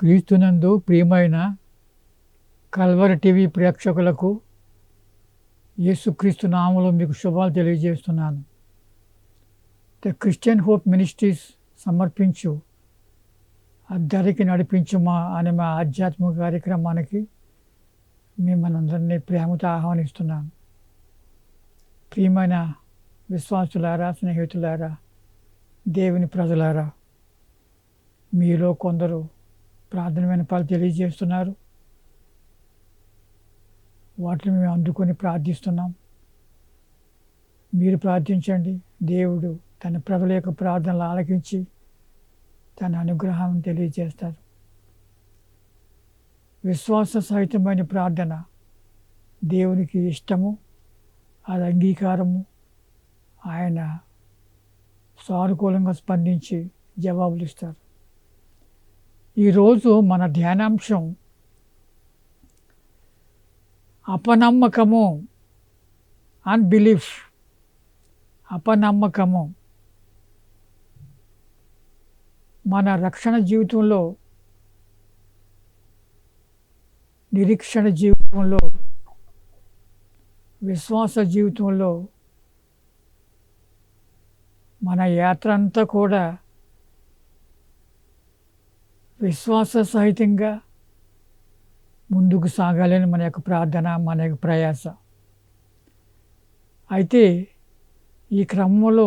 క్రీస్తునందు ప్రియమైన Calvary TV ప్రేక్షకులకు యేసుక్రీస్తు నామములో మీకు శుభాలు తెలియజేస్తున్నాను. ద క్రిస్టియన్ హోప్ మినిస్ట్రీస్ సమర్పించు అద్దరికి నడిపించుమా అనే మా ఆధ్యాత్మిక కార్యక్రమానికి మిమ్మల్ని అందరినీ ప్రేమతో ఆహ్వానిస్తున్నాను. ప్రియమైన విశ్వాసులారా, స్నేహితులారా, దేవుని ప్రజలారా, మీలో కొందరు ప్రార్థన విన్నపాలు తెలియజేస్తున్నారు. వాటిని మేము అందుకొని ప్రార్థిస్తున్నాం. మీరు ప్రార్థించండి. దేవుడు తన ప్రజల యొక్క ప్రార్థనలు ఆలకించి తన అనుగ్రహాన్ని తెలియజేస్తారు. విశ్వాస సహితమైన ప్రార్థన దేవునికి ఇష్టము, అది అంగీకారము. ఆయన సానుకూలంగా స్పందించి జవాబులు ఇస్తారు. ఈరోజు మన ధ్యానాంశం అపనమ్మకము, అన్బిలీఫ్. అపనమ్మకము మన రక్షణ జీవితంలో, నిరీక్షణ జీవితంలో, విశ్వాస జీవితంలో మన యాత్ర అంతా కూడా విశ్వాస సహితంగా ముందుకు సాగాలని మన యొక్క ప్రార్థన, మన యొక్క ప్రయాస. అయితే ఈ క్రమంలో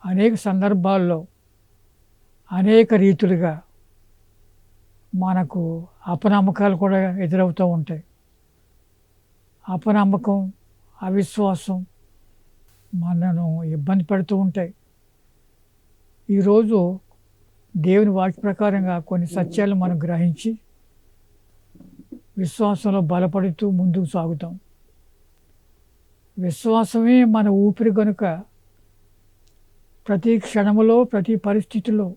అనేక సందర్భాల్లో అనేక రీతులుగా మనకు అపనమ్మకాలు కూడా ఎదురవుతూ ఉంటాయి. అపనమ్మకం, అవిశ్వాసం మనను ఇబ్బంది పెడుతూ ఉంటాయి. ఈరోజు దేవుని వాక్య ప్రకారంగా కొన్ని సత్యాలు మనం గ్రహించి విశ్వాసంలో బలపడుతూ ముందుకు సాగుతాం. విశ్వాసమే మన ఊపిరి కనుక ప్రతి క్షణంలో, ప్రతి పరిస్థితిలో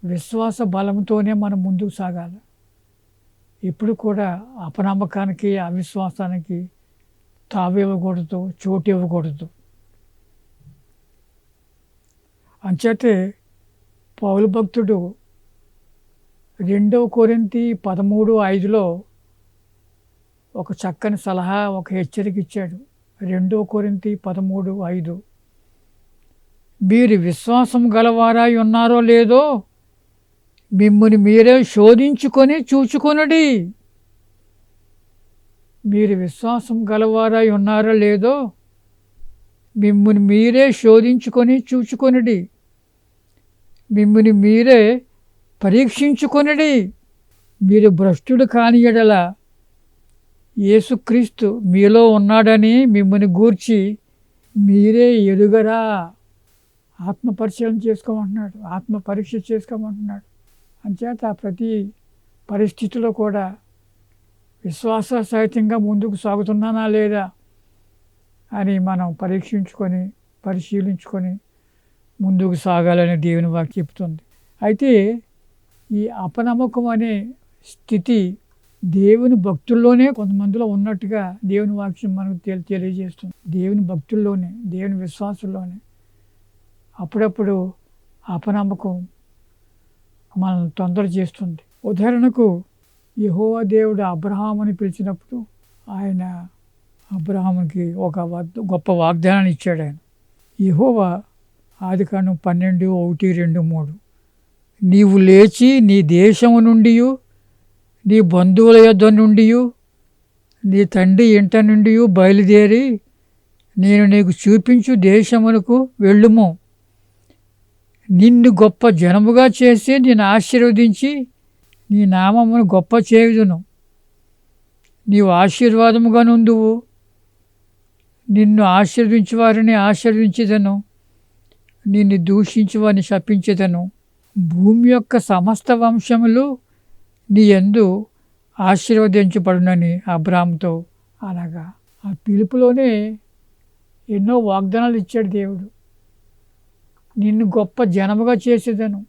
విశ్వాస బలంతోనే మనం ముందుకు సాగాలి. ఇప్పుడు కూడా అపనమ్మకానికి, అవిశ్వాసానికి తావివ్వకూడదు, చోటు ఇవ్వకూడదు. అంచేతే పౌలు భక్తుడు 2 కొరింథీ 13:5 ఒక చక్కని సలహా, ఒక హెచ్చరిక ఇచ్చాడు. 2 కొరింథీ 13:5, మీరు విశ్వాసం గలవారై ఉన్నారో లేదో మిమ్ముని మీరే శోధించుకొని చూచుకొనుడి. మీరు విశ్వాసం గలవారై ఉన్నారో లేదో మిమ్ముని మీరే శోధించుకొని చూచుకొనుడి. మిమ్ముని మీరే పరీక్షించుకొనుడి. మీరు భ్రష్టుడు కాని యెడల యేసుక్రీస్తు మీలో ఉన్నాడని మిమ్ముని గూర్చి మీరే ఎరుగరా. ఆత్మపరిశీలన చేసుకోమంటున్నాడు, ఆత్మపరీక్ష చేసుకోమంటున్నాడు. అంచేత ప్రతి పరిస్థితిలో కూడా విశ్వాస సహితంగా ముందుకు సాగుతున్నానా లేదా అని మనం పరీక్షించుకొని, పరిశీలించుకొని ముందుకు సాగాలని దేవుని వాక్యం చెప్తుంది. అయితే ఈ అపనమ్మకం అనే స్థితి దేవుని భక్తుల్లోనే కొంతమందిలో ఉన్నట్టుగా దేవుని వాక్యం మనకు తెలియజేస్తుంది. దేవుని భక్తుల్లోనే, దేవుని విశ్వాసుల్లోనే అప్పుడప్పుడు అపనమ్మకం మనల్ని తొందర చేస్తుంది. ఉదాహరణకు యెహోవా దేవుడు అబ్రహాముని పిలిచినప్పుడు ఆయన అబ్రహాముకి ఒక గొప్ప వాగ్దానాన్ని ఇచ్చాడు. ఆయన యెహోవా ఆదికాండం 12:1-2-3, నీవు లేచి నీ దేశము నుండి, నీ బంధువుల యొద్ద నుండి, నీ తండ్రి ఇంట నుండి బయలుదేరి నేను నీకు చూపించు దేశమునకు వెళ్ళుము. నిన్ను గొప్ప జనముగా చేసి నేను ఆశీర్వదించి నీ నామమును గొప్ప చేయుదును. నీవు ఆశీర్వాదముగా నుందువు. నిన్ను ఆశీర్వించు వారిని ఆశీర్వించేదను, నిన్ను దూషించు వారిని శపించేదను. భూమి యొక్క సమస్త వంశములు నీ యందు ఆశీర్వదించబడునని అబ్రాహాముతో. అలాగా ఆ పిలుపులోనే ఎన్నో వాగ్దానాలు ఇచ్చాడు దేవుడు. నిన్ను గొప్ప జనముగా చేసేదను.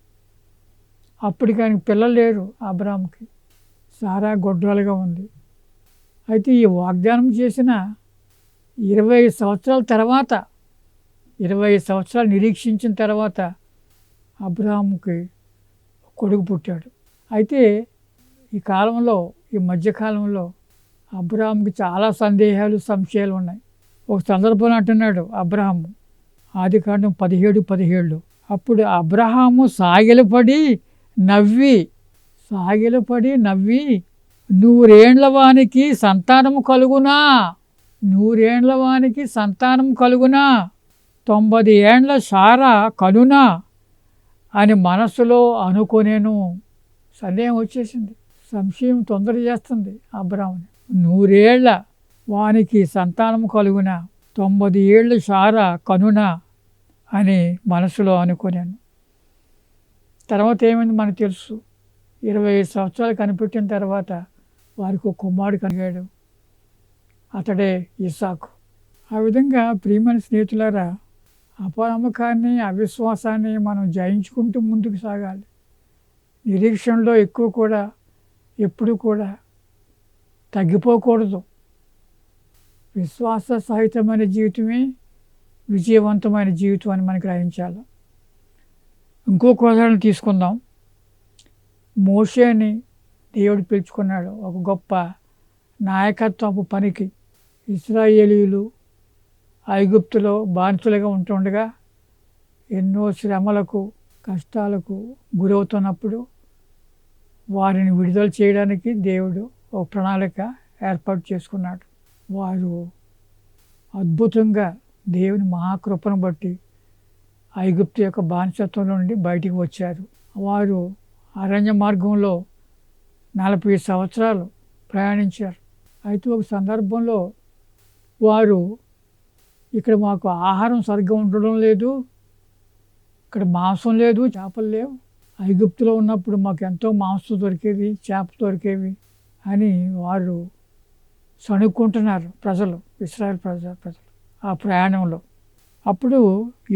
అప్పటికి ఆయనకు పిల్లలు లేరు అబ్రాహాముకి, సారా గొడ్రాలుగా ఉంది. అయితే ఈ వాగ్దానం చేసిన 20 సంవత్సరాల తర్వాత, 20 సంవత్సరాలు నిరీక్షించిన తర్వాత అబ్రాహాముకి కొడుకు పుట్టాడు. అయితే ఈ కాలంలో, ఈ మధ్యకాలంలో అబ్రహాంకి చాలా సందేహాలు, సంశయాలు ఉన్నాయి. ఒక సందర్భంలో అంటున్నాడు అబ్రహాము, ఆదికాండం 17:17, అప్పుడు అబ్రహాము సాగిలపడి నవ్వి 100 వానికి సంతానము కలుగునా, 100 వానికి సంతానం కలుగునా, 90 సారా కనునా అని మనసులో అనుకొనేను. సందేహం వచ్చేసింది, సంశయం తొందర చేస్తుంది అబ్రహాముని. 100 వానికి సంతానం కలుగునా, 90 సారా కనునా అని మనసులో అనుకున్నాను. తర్వాత ఏమైంది మనకు తెలుసు. 25 సంవత్సరాలు కనిపెట్టిన తర్వాత వారికి ఒక కుమారుడు కలిగాడు, అతడే ఇస్సాకు. ఆ విధంగా ప్రియమైన స్నేహితులారా, అపనమ్మకాన్ని, అవిశ్వాసాన్ని మనం జయించుకుంటూ ముందుకు సాగాలి. నిరీక్షణలో ఎప్పుడు కూడా తగ్గిపోకూడదు. విశ్వాస సహితమైన జీవితమే విజయవంతమైన జీవితం అని మనం గ్రహించాలి. ఇంకొక ఉదాహరణ తీసుకుందాం. మోషేని దేవుడు పిలుచుకున్నాడు ఒక గొప్ప నాయకత్వపు పనికి. ఇశ్రాయేలీయులు ఐగుప్తులో బానిసలుగా ఉంటుండగా ఎన్నో శ్రమలకు, కష్టాలకు గురవుతున్నప్పుడు వారిని విడుదల చేయడానికి దేవుడు ఒక ప్రణాళిక ఏర్పాటు చేసుకున్నాడు. వారు అద్భుతంగా దేవుని మహాకృపను బట్టి ఐగుప్తు యొక్క బానిసత్వం నుండి బయటికి వచ్చారు. వారు అరణ్య మార్గంలో 40 సంవత్సరాలు ప్రయాణించారు. అయితే ఒక సందర్భంలో వారు, ఇక్కడ మాకు ఆహారం సరిగ్గా ఉండడం లేదు, ఇక్కడ మాంసం లేదు, చేపలు లేవు, ఐగుప్తులో ఉన్నప్పుడు మాకు ఎంతో మాంసం దొరికేది, చేప దొరికేవి అని వారు సణుక్కుంటున్నారు ప్రజలు, ఇశ్రాయేల్ ప్రజలు ఆ ప్రయాణంలో. అప్పుడు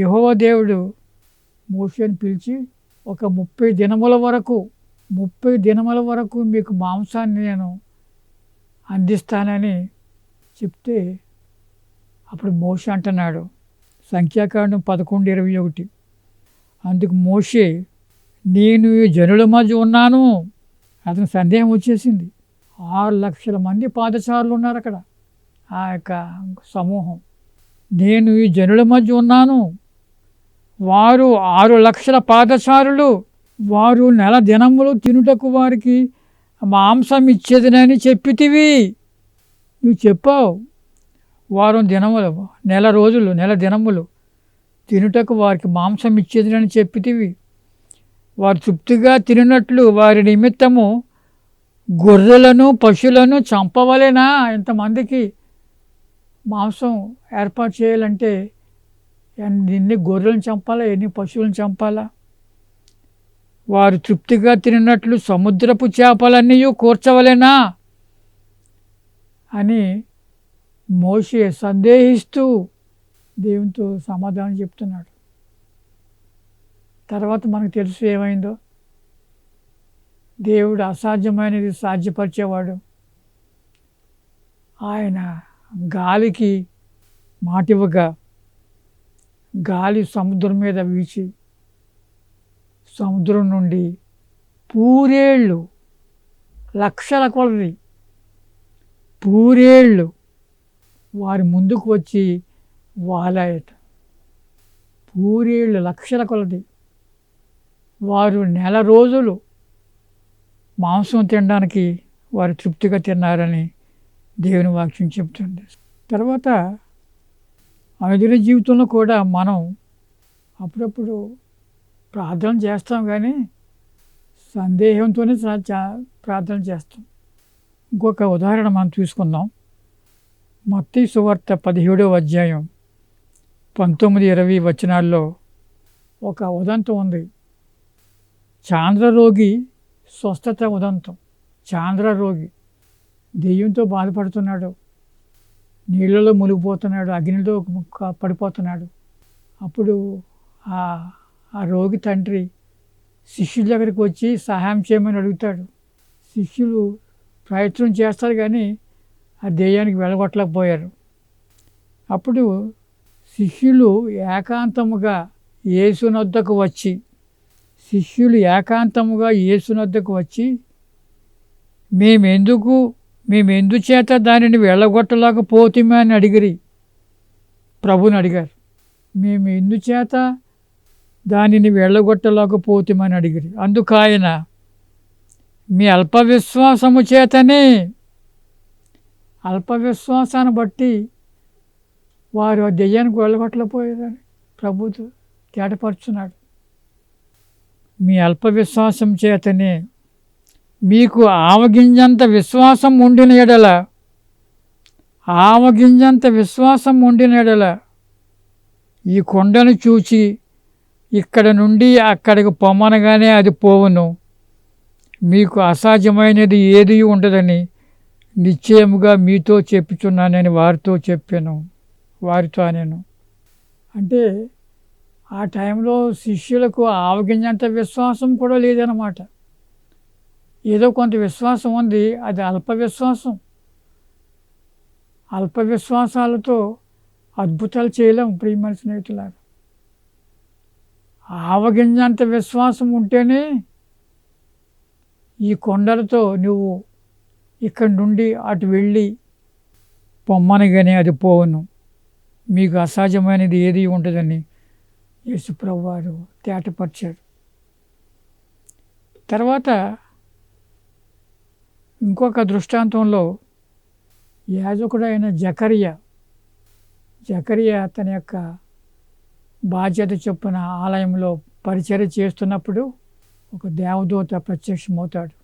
యెహోవా దేవుడు మోషేని పిలిచి, ఒక 30 దినముల వరకు మీకు మాంసాన్ని నేను అందిస్తానని చెప్తే, అప్పుడు మోషే అంటున్నాడు, సంఖ్యాకాండం 11:21, అందుకు మోషే, నేను ఈ జనుల మధ్య ఉన్నాను. అతని సందేహం వచ్చేసింది. 6 లక్షల మంది పాదచారులు ఉన్నారు అక్కడ, ఆ యొక్క సమూహం. నేను ఈ జనుల మధ్య ఉన్నాను, వారు 6 లక్షల పాదచారులు, వారు నెల దినములు తినుటకు వారికి మాంసం ఇచ్చేదినని చెప్పితివి. నువ్వు చెప్పావు, వారం దినములు, నెల దినములు తినుటకు వారికి మాంసం ఇచ్చేదినని చెప్పితివి. వారు తృప్తిగా తినట్లు వారి నిమిత్తము గొర్రెలను, పశువులను చంపవలెనా? ఇంతమందికి మాంసం ఏర్పాటు చేయాలంటే ఎన్ని గొర్రెలను చంపాలా, ఎన్ని పశువులను చంపాలా? వారు తృప్తిగా తినట్లు సముద్రపు చేపలన్నీ కూర్చవలెనా అని మోషే సందేహిస్తూ దేవునితో సమాధానం చెప్తున్నాడు. తర్వాత మనకు తెలుసు ఏమైందో. దేవుడు అసాధ్యమైనది సాధ్యపరిచేవాడు. ఆయన గాలికి మాటివ్వగా గాలి సముద్రం మీద వీచి సముద్రం నుండి పూరేళ్ళు, లక్షల కొలది పూరేళ్ళు వారి ముందుకు వచ్చి వాలాయట. పూరేళ్ళు లక్షల కొలది. వారు నెల రోజులు మాంసం తినడానికి వారు తృప్తిగా తిన్నారని దేవుని వాక్యం చెప్తుంది. తర్వాత అనుదిన జీవితంలో కూడా మనం అప్పుడప్పుడు ప్రార్థన చేస్తాం, కానీ సందేహంతోనే ప్రార్థన చేస్తాం. ఇంకొక ఉదాహరణ మనం తీసుకుందాం. మత్తయి సువార్త 17వ అధ్యాయం 19-20 వచనాల్లో ఒక ఉదంతం ఉంది. చాంద్రరోగి స్వస్థత ఉదంతం. చాంద్రరోగి దెయ్యంతో బాధపడుతున్నాడు, నీళ్ళలో మునిగిపోతున్నాడు, అగ్నిలో పడిపోతున్నాడు. అప్పుడు ఆ రోగి తండ్రి శిష్యుల దగ్గరికి వచ్చి సహాయం చేయమని అడుగుతాడు. శిష్యులు ప్రయత్నం చేస్తారు, కానీ ఆ దెయ్యానికి వెళ్ళగొట్టలేకపోయారు. అప్పుడు శిష్యులు ఏకాంతముగా యేసు వద్దకు వచ్చి శిష్యులు ఏకాంతముగా యేసునొద్దకు వచ్చి మేమెందుచేత దానిని వెళ్ళగొట్టలేకపోతుమే అని అడిగిరి. ప్రభుని అడిగారు, మేము ఎందుచేత దానిని వెళ్ళగొట్టలేకపోతుమని అడిగిరి. అందుకు ఆయన, మీ అల్పవిశ్వాసము చేతనే, అల్పవిశ్వాసాన్ని బట్టి వారు ఆ దెయ్యానికి వెళ్ళగొట్టలేకపోయారని ప్రభుతో తేటపరుచున్నాడు. మీ అల్పవిశ్వాసం చేతనే, మీకు ఆవగింజంత విశ్వాసం ఉండిన ఎడల, ఆవగింజంత విశ్వాసం ఉండిన ఎడల ఈ కొండను చూచి ఇక్కడ నుండి అక్కడికి పొమ్మనగానే అది పోవును. మీకు అసాధ్యమైనది ఏది ఉండదని నిశ్చయముగా మీతో చెప్పుచున్నానని వారితో చెప్పాను. వారితో నేను అంటే ఆ టైంలో శిష్యులకు ఆవగింజంత విశ్వాసం కూడా లేదన్నమాట. ఏదో కొంత విశ్వాసం ఉంది, అది అల్ప విశ్వాసం. అల్ప విశ్వాసాలతో అద్భుతాలు చేయలేం ప్రియమైన స్నేహితులారా. ఆవగింజంత విశ్వాసం ఉంటేనే ఈ కొండలతో నువ్వు ఇక్కడి నుండి అటు వెళ్ళి పొమ్మనగానే అది పోవును. మీకు అసహజమైనది ఏది ఉంటుందని యేసుప్రభు వారు తేటపరిచారు. తర్వాత ఇంకొక దృష్టాంతంలో యాజకుడైన జకరియా తన యొక్క బాధ్యత చొప్పున ఆలయంలో పరిచర్య చేస్తున్నప్పుడు ఒక దేవదూత ప్రత్యక్షమవుతాడు.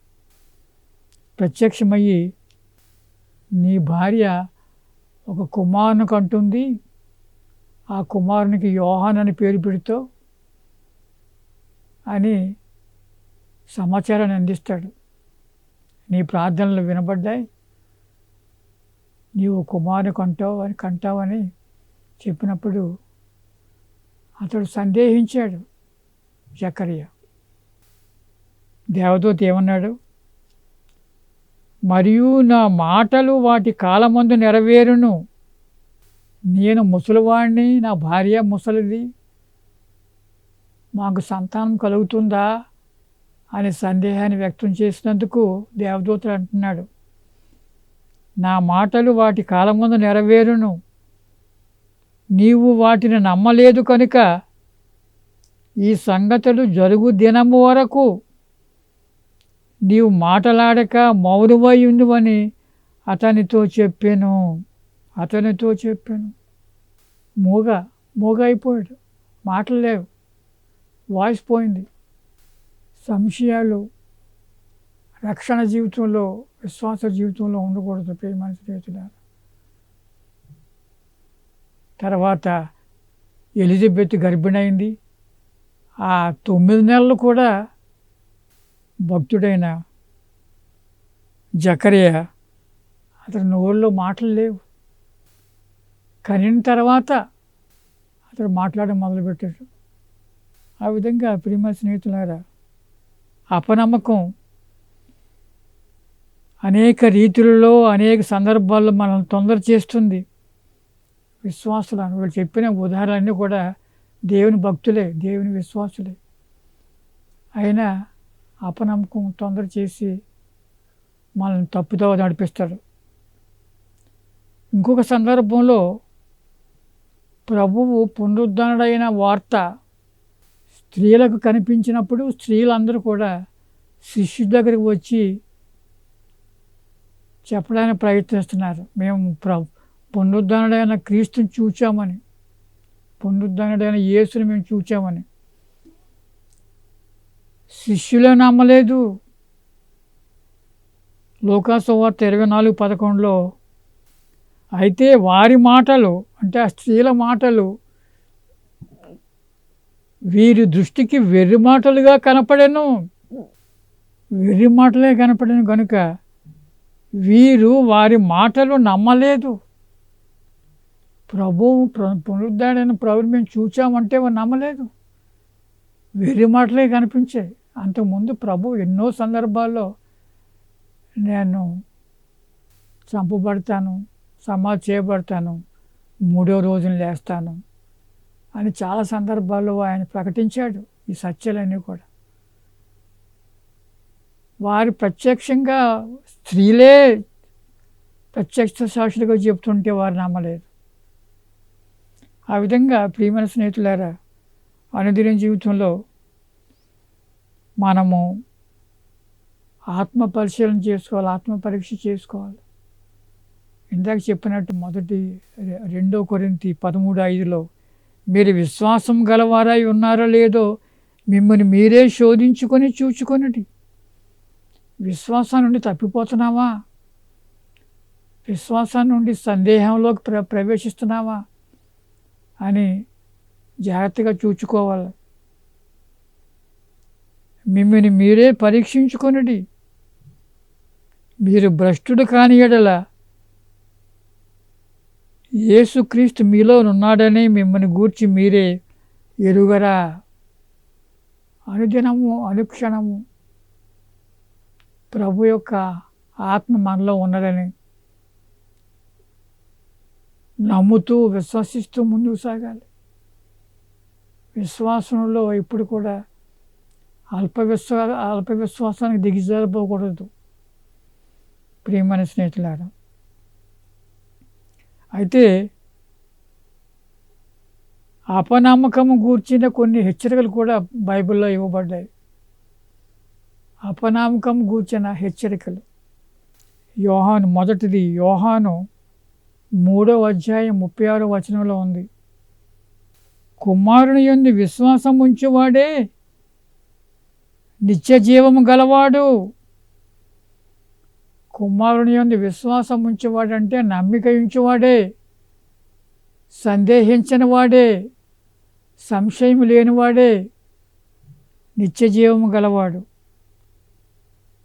ప్రత్యక్షమయ్యి, నీ భార్య ఒక కుమారుని కంటుంది, ఆ కుమారునికి యోహాన్ అని పేరు పెడుతూ అని సమాచారాన్ని అందిస్తాడు. నీ ప్రార్థనలు వినబడ్డాయి, నీవు కుమారుని కంటావని చెప్పినప్పుడు అతడు సందేహించాడు జకరియా. దేవదూత ఏమన్నాడు? మరియు నా మాటలు వాటి కాలమందు నెరవేరును. నేను ముసలివాడిని, నా భార్య ముసలిది, మాకు సంతానం కలుగుతుందా అనే సందేహాన్ని వ్యక్తం చేసినందుకు దేవదూతలు అంటున్నాడు, నా మాటలు వాటి కాలమందు నెరవేరును. నీవు వాటిని నమ్మలేదు కనుక ఈ సంగతులు జరుగు దినము వరకు నీవు మాటలాడక మౌనమై ఉండువని అతనితో చెప్పాను. మూగ అయిపోయాడు, మాటలు లేవు, వాయిస్ పోయింది. సంశయాలు రక్షణ జీవితంలో, విశ్వాస జీవితంలో ఉండకూడదు ప్రియమైన స్నేహితులారా. తర్వాత ఎలిజబెత్ గర్భిణి అయింది. ఆ 9 నెలలు కూడా భక్తుడైన జకరియా అతని నోళ్ళలో మాటలు లేవు. కనిన తర్వాత అతడు మాట్లాడడం మొదలుపెట్టాడు. ఆ విధంగా ప్రియమైన స్నేహితులారా, అపనమ్మకం అనేక రీతులలో, అనేక సందర్భాల్లో మనల్ని తొందర చేస్తుంది. విశ్వాసులను వీళ్ళు చెప్పిన ఉదాహరణలన్నీ కూడా దేవుని భక్తులే, దేవుని విశ్వాసులే. అయినా అపనమ్మకం తొందర చేసి మనల్ని తప్పుదో నడిపిస్తాడు. ఇంకొక సందర్భంలో ప్రభువు పునరుద్ధరణైన వార్త స్త్రీలకు కనిపించినప్పుడు స్త్రీలందరూ కూడా శిష్యుడి దగ్గరికి వచ్చి చెప్పడానికి ప్రయత్నిస్తున్నారు, మేము పునరుద్ధరణైన క్రీస్తుని చూచామని, పునరుద్ధరణైన యేసుని మేము చూచామని. శిష్యులే నమ్మలేదు. లోకాసువార్త 24:11లో అయితే వారి మాటలు, అంటే ఆ స్త్రీల మాటలు వీరి దృష్టికి వెర్రి మాటలుగా కనపడెను. వెర్రి మాటలే కనపడెను కనుక వీరు వారి మాటలు నమ్మలేదు. పునరుద్ధరణైన ప్రభుని మేము చూచామంటే వారు నమ్మలేదు. వెర్రి మాటలే కనిపించాయి. అంతకుముందు ప్రభు ఎన్నో సందర్భాల్లో నేను చంపబడతాను, సమాధి చేయబడతాను, 3వ రోజున లేస్తాను అని చాలా సందర్భాల్లో ఆయన ప్రకటించాడు ఈ సత్యాలన్నీ కూడా. వారు ప్రత్యక్షంగా స్త్రీలే ప్రత్యక్ష సాక్షులుగా చెప్తుంటే వారు నమ్మలేదు. ఆ విధంగా ప్రియమైన స్నేహితులారా, అనుదిన జీవితంలో మనము ఆత్మ పరిశీలన చేసుకోవాలి, ఆత్మ పరీక్ష చేసుకోవాలి. ఇందాక చెప్పినట్టు 2 కొరింథీ 13:5లో మీరు విశ్వాసం గలవారై ఉన్నారో లేదో మిమ్మల్ని మీరే శోధించుకొని చూచుకొనుడి. విశ్వాసం నుండి తప్పిపోతున్నావా? విశ్వాసం నుండి సందేహంలోకి ప్రవేశిస్తున్నావా అని జాగ్రత్తగా చూచుకోవాలి. మిమ్మల్ని మీరే పరీక్షించుకొనుడి. మీరు భ్రష్టుడు కాని యెడల యేసుక్రీస్తు మీలోనున్నాడని మిమ్మల్ని గూర్చి మీరే ఎరుగరా? అనుదినము అనుక్షణము ప్రభు యొక్క ఆత్మ మనలో ఉన్నదని నమ్ముతూ విశ్వసిస్తూ ముందుకు సాగాలి. విశ్వాసంలో ఇప్పుడు కూడా అల్ప విశ్వాసానికి దిగజారిపోకూడదు. ప్రియమైన స్నేహితులారా, అయితే అపనమ్మకము గూర్చిన కొన్ని హెచ్చరికలు కూడా బైబిల్లో ఇవ్వబడ్డాయి. అపనమ్మకం గూర్చిన హెచ్చరికలు మొదటిది యోహాను 3:36 ఉంది. కుమారుని యందు విశ్వాసం ఉంచువాడే నిత్య జీవము గలవాడు. కుమారుని యందు విశ్వాసం ఉంచేవాడంటే నమ్మిక ఉంచేవాడే, సందేహించని వాడే, సంశయం లేనివాడే నిత్య జీవము గలవాడు.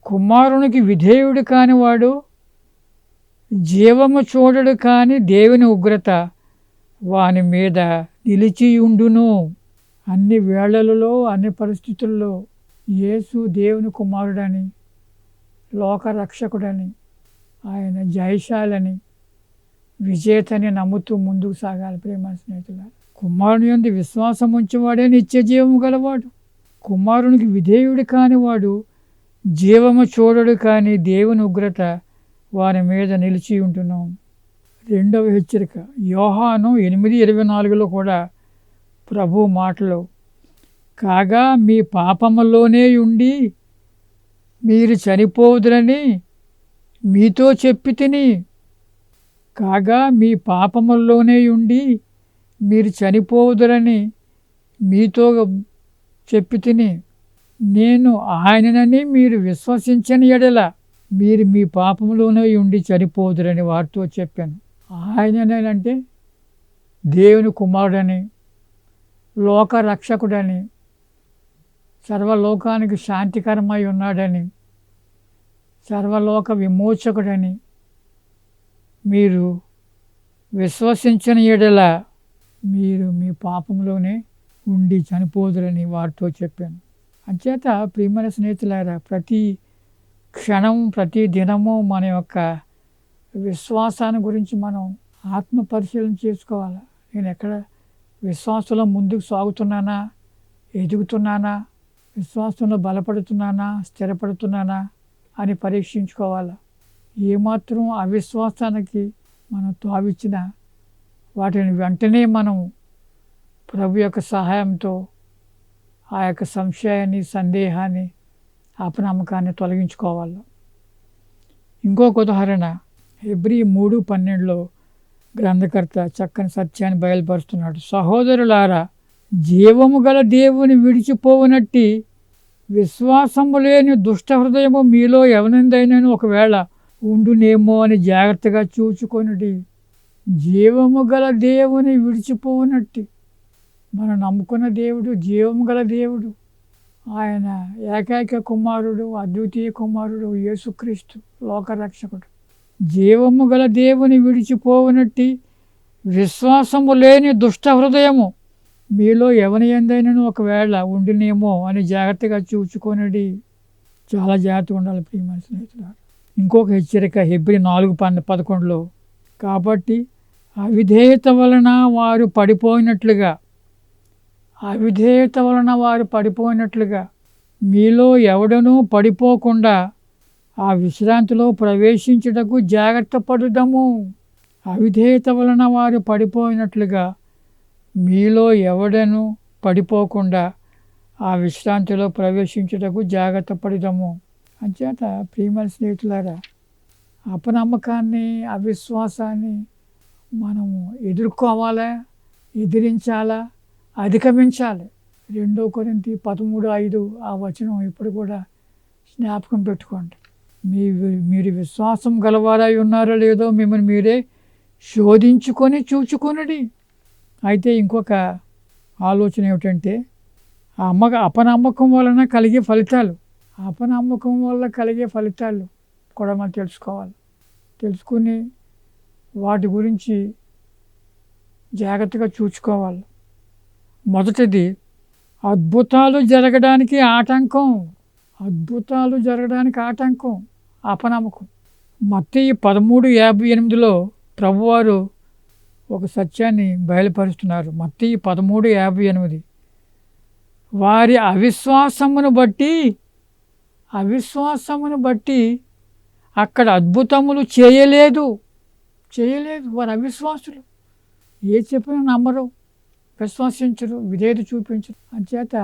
కుమారునికి విధేయుడు కానివాడు జీవము చూడడు కాని దేవుని ఉగ్రత వాని మీద నిలిచియుండును. అన్ని వేళలలో అన్ని పరిస్థితుల్లో యేసు దేవుని కుమారుడని, లోకరక్షకుడని, ఆయన జయశాలని, విజేతని నమ్ముతూ ముందుకు సాగాలి. ప్రేమ స్నేహితులారా, కుమారుని యందు విశ్వాసం ఉంచేవాడే నిత్య జీవము గలవాడు. కుమారునికి విధేయుడు కానివాడు జీవము చూడడు కానీ దేవుని ఉగ్రత వారి మీద నిలిచి ఉంటున్నాం. రెండవ హెచ్చరిక యోహాను 8:24 కూడా ప్రభు మాటలు, కాగా మీ పాపములోనే ఉండి మీరు చనిపోవుదురని మీతో చెప్పి తిని. కాగా మీ పాపముల్లోనే ఉండి మీరు చనిపోవుదురని మీతో చెప్పి తిని. నేను ఆయననని మీరు విశ్వసించని యెడల మీరు మీ పాపంలోనే ఉండి చనిపోదురని వారితో చెప్పాను. ఆయననంటే దేవుని కుమారుడని, లోక రక్షకుడని, సర్వలోకానికి శాంతికరమై ఉన్నాడని, సర్వలోక విమోచకుడని మీరు విశ్వసించని యెడల మీరు మీ పాపంలోనే ఉండి చనిపోదురని వారితో చెప్పాను. అంచేత ప్రియమైన స్నేహితులారా, ప్రతి క్షణం ప్రతి దినము మన యొక్క విశ్వాసాన్ని గురించి మనం ఆత్మ పరిశీలన చేసుకోవాలి. నేను ఎక్కడ విశ్వాసంలో ముందుకు సాగుతున్నానా, ఎదుగుతున్నానా, విశ్వాసంలో బలపడుతున్నానా, స్థిరపడుతున్నానా అని పరీక్షించుకోవాలి. ఏమాత్రం అవిశ్వాసానికి మనం తావిచ్చిన వాటిని వెంటనే మనం ప్రభు యొక్క సహాయంతో ఆ యొక్క సంశయాన్ని, సందేహాన్ని, అపనమ్మకాన్ని తొలగించుకోవాలి. ఇంకొక ఉదాహరణ హెబ్రీ 3:12 గ్రంథకర్త చక్కని సత్యాన్ని బయలుపరుస్తున్నాడు. సహోదరులారా, జీవము గల దేవుని విడిచిపోవునట్టి విశ్వాసము లేని దుష్ట హృదయము మీలో ఎవరిదైనను ఒకవేళ ఉండునేమో అని జాగ్రత్తగా చూచుకొనుడి. జీవము గల దేవుని విడిచిపోవునట్టి, మనం నమ్ముకున్న దేవుడు జీవము గల దేవుడు. ఆయన ఏకైక కుమారుడు, అద్వితీయ కుమారుడు యేసుక్రీస్తు, లోకరక్షకుడు. జీవము గల దేవుని విడిచిపోవునట్టి విశ్వాసము లేని దుష్ట హృదయము మీలో ఎవరి యందైనను ఒకవేళ ఉండినేమో అని జాగ్రత్తగా చూచుకొనుడి. చాలా జాగ్రత్తగా ఉండాలి ప్రియమైన స్నేహితులారా. ఇంకొక హెచ్చరిక హెబ్రీ 4:11 కాబట్టి అవిధేయత వలన వారు పడిపోయినట్లుగా మీలో ఎవడనూ పడిపోకుండా ఆ విశ్రాంతిలో ప్రవేశించుటకు జాగ్రత్త పడుదము. అవిధేయత వలన వారు పడిపోయినట్లుగా మీలో ఎవడనూ పడిపోకుండా ఆ విశ్రాంతిలో ప్రవేశించుటకు జాగ్రత్త పడుదము. అంచేత ప్రియమైన స్నేహితులారా, అపనమ్మకాన్ని, అవిశ్వాసాన్ని మనము ఎదుర్కోవాలా, ఎదిరించాలా, అధిగమించాలి. 2 కొరింథీ 13:5 ఆ వచనం ఇప్పుడు కూడా జ్ఞాపకం పెట్టుకోండి. మీరు విశ్వాసం గలవారై ఉన్నారో లేదో మిమ్మల్ని మీరే శోధించుకొని చూచుకొనుడి. అయితే ఇంకొక ఆలోచన ఏమిటంటే, అపనమ్మకం వలన కలిగే ఫలితాలు, అపనమ్మకం వల్ల కలిగే ఫలితాలు కూడా మనం తెలుసుకోవాలి. తెలుసుకుని వాటి గురించి జాగ్రత్తగా చూసుకోవాలి. మొదటిది, అద్భుతాలు జరగడానికి ఆటంకం. అద్భుతాలు జరగడానికి ఆటంకం అపనమ్మకం. మత్తయి 13:58లో ప్రభువారు ఒక సత్యాన్ని బయలుపరుస్తున్నారు. మత్తయి 13:58, వారి అవిశ్వాసమును బట్టి అక్కడ అద్భుతములు చేయలేదు. వారు అవిశ్వాసులు. ఏ చెప్పినా నమ్మరు, విశ్వసించరు, విధేయత చూపించరు. అంచేత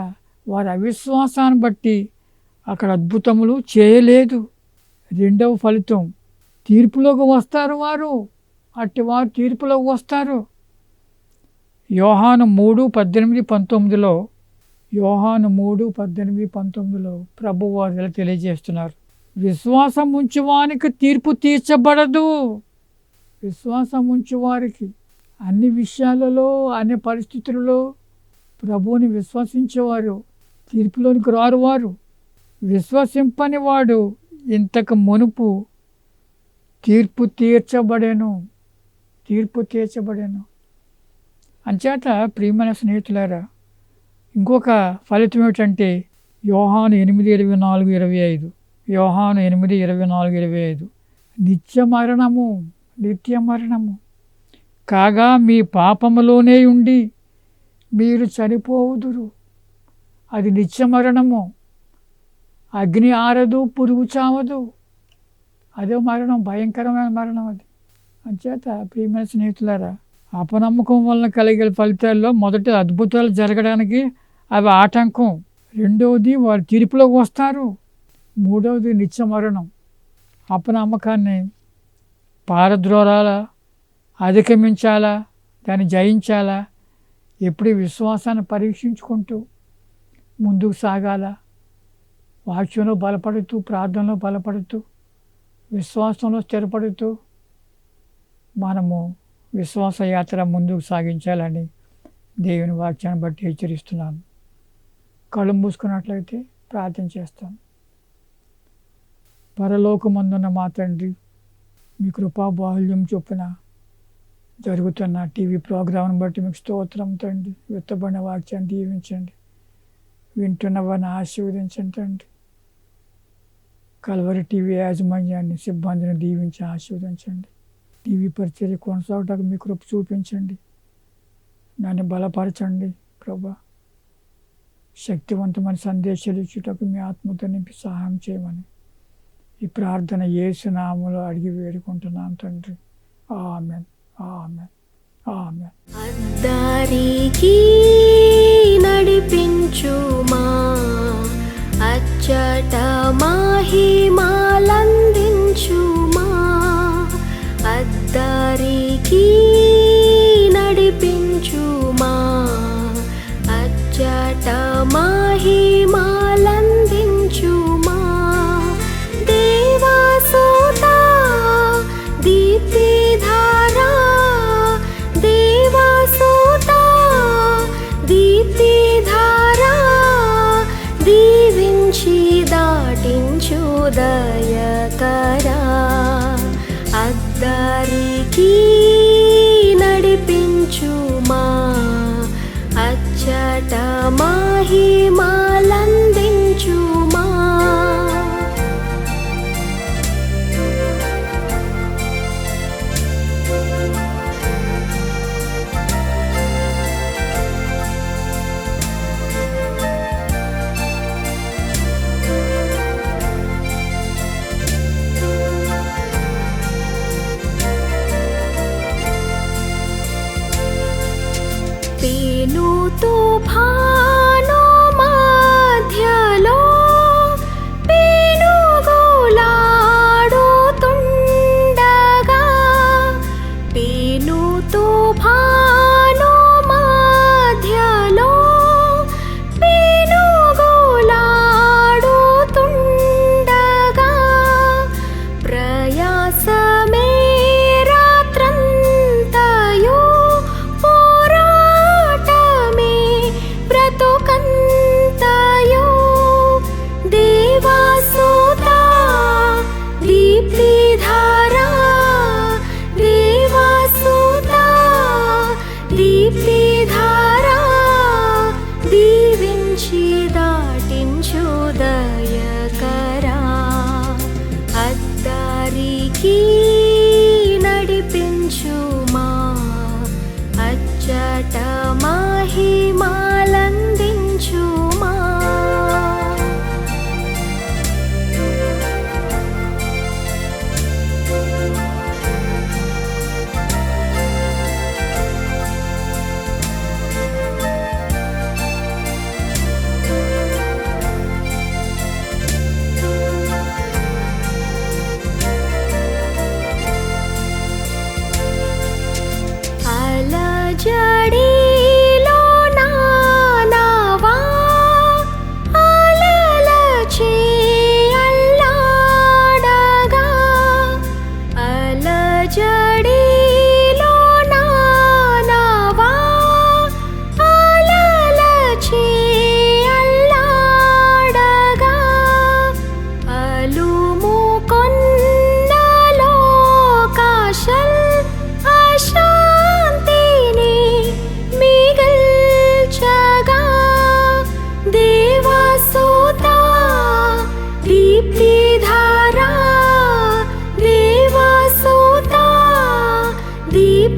వారి అవిశ్వాసాన్ని బట్టి అక్కడ అద్భుతములు చేయలేదు. రెండవ ఫలితం, తీర్పులోకి వస్తారు వారు. అట్టివారు తీర్పులోకి వస్తారు. యోహాను 3:18-19లో ప్రభువారు ఇలా తెలియజేస్తున్నారు. విశ్వాసం ఉంచువానికి తీర్పు తీర్చబడదు. విశ్వాసం ఉంచువారికి అన్ని విషయాలలో, అన్ని పరిస్థితులలో ప్రభువుని విశ్వసించేవారు తీర్పులోనికి రారు. వారు విశ్వసింపని వాడు ఇంతకు మునుపు తీర్పు తీర్చబడెను. అంచేత ప్రియమైన స్నేహితులారా, ఇంకొక ఫలితం ఏమిటంటే యోహాను 8:24-25, యోహాను 8:24-25, నిత్య మరణము కాగా మీ పాపములోనే ఉండి మీరు చనిపోవుదురు. అది నిత్య మరణము. అగ్ని ఆరదు, పురుగు చావదు. అదే మరణం, భయంకరమైన మరణం అది. అంచేత ప్రియమైన స్నేహితులారా, అపనమ్మకం వలన కలిగే ఫలితాల్లో మొదటి అద్భుతాలు జరగడానికి అవి ఆటంకం. రెండవది, వారు తీర్పులోకి వస్తారు. మూడవది, నిత్య మరణం. అపనమ్మకాన్ని పారద్రోలాలా, అధిగమించాలా, దాన్ని జయించాలా, ఎప్పుడు విశ్వాసాన్ని పరీక్షించుకుంటూ ముందుకు సాగాల. వాక్యంలో బలపడుతూ, ప్రార్థనలో బలపడుతూ, విశ్వాసంలో స్థిరపడుతూ మనము విశ్వాస యాత్ర ముందుకు సాగించాలని దేవుని వాక్యాన్ని బట్టి హెచ్చరిస్తున్నాను. కళ్ళు మూసుకున్నట్లయితే ప్రార్థన చేస్తాను. పరలోకమందున్న మా తండ్రి, మీ కృపా బాహుల్యం చొప్పున జరుగుతున్న టీవీ ప్రోగ్రాంను బట్టి మీకు స్తోత్రం తండ్రి. విత్తబడిన వాక్యాన్ని దీవించండి, వింటున్న వారిని ఆశీర్వదించండి తండ్రి. కల్వరి టీవీ యాజమాన్యాన్ని, సిబ్బందిని దీవించి ఆశీర్వదించండి. టీవీ పరిచర్య కొనసాగడానికి మీ కృప చూపించండి. నన్ను బలపరచండి ప్రభా. శక్తివంతమైన సందేశాలు ఇచ్చుటకు మీ ఆత్మతో నింపి సహాయం చేయమని ఈ ప్రార్థన యేసు నామములో అడిగి వేడుకుంటున్నాను తండ్రి. ఆమేన్, ఆమేన్, ఆమేన్. అద్దరికి నడిపించుమా, అచ్చట మహిమలందించుమా. అద్దరికి నడిపించుమా, అచ్చట మహిమలందించుమా. దేవాసుతా దీప్తిధారా, దేవాసుతా దీప్తిధారా, దీవించి దాటించు దయకరా. అద్దరికి నడిపించుమా, అచ్చట మహిమలందించుమా.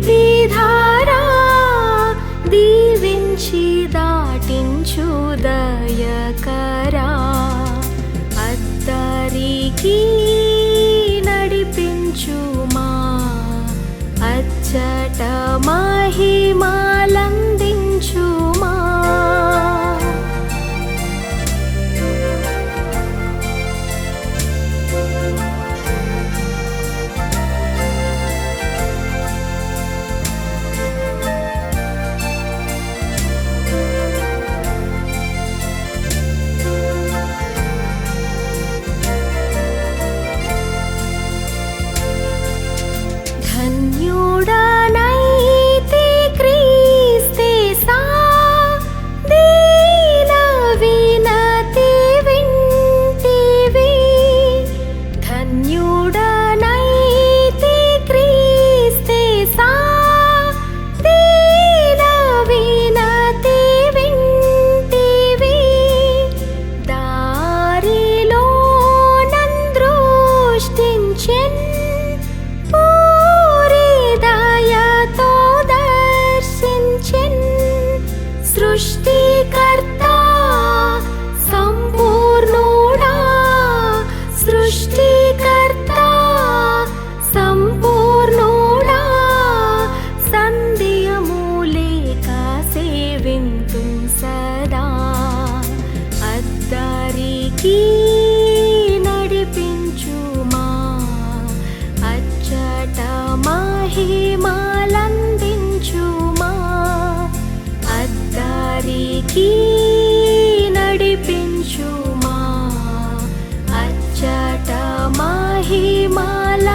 నీతిధారా దీవించి దాటించు దయకరా అద్దరికి నడిపించుమా అచ్చట మహిమలందించుమా ధన్యుడనైతి క్రీస్తేసా దీన వినతి వింటివి ధన్యుడనైతి క్రీస్తేసా దీన వినతి వింటివి దారిలో నందృష్టించెన్ సృష్టికర్త సంపూర్ణుడా సృష్టికర్త సంపూర్ణుడా సంధ్యమూలేక సేవింతుం సదా అద్దరికి నడిపించుమా అచ్చట మహిమలందించుమా అద్దరికి నడిపించుమా అచ్చట మహిమల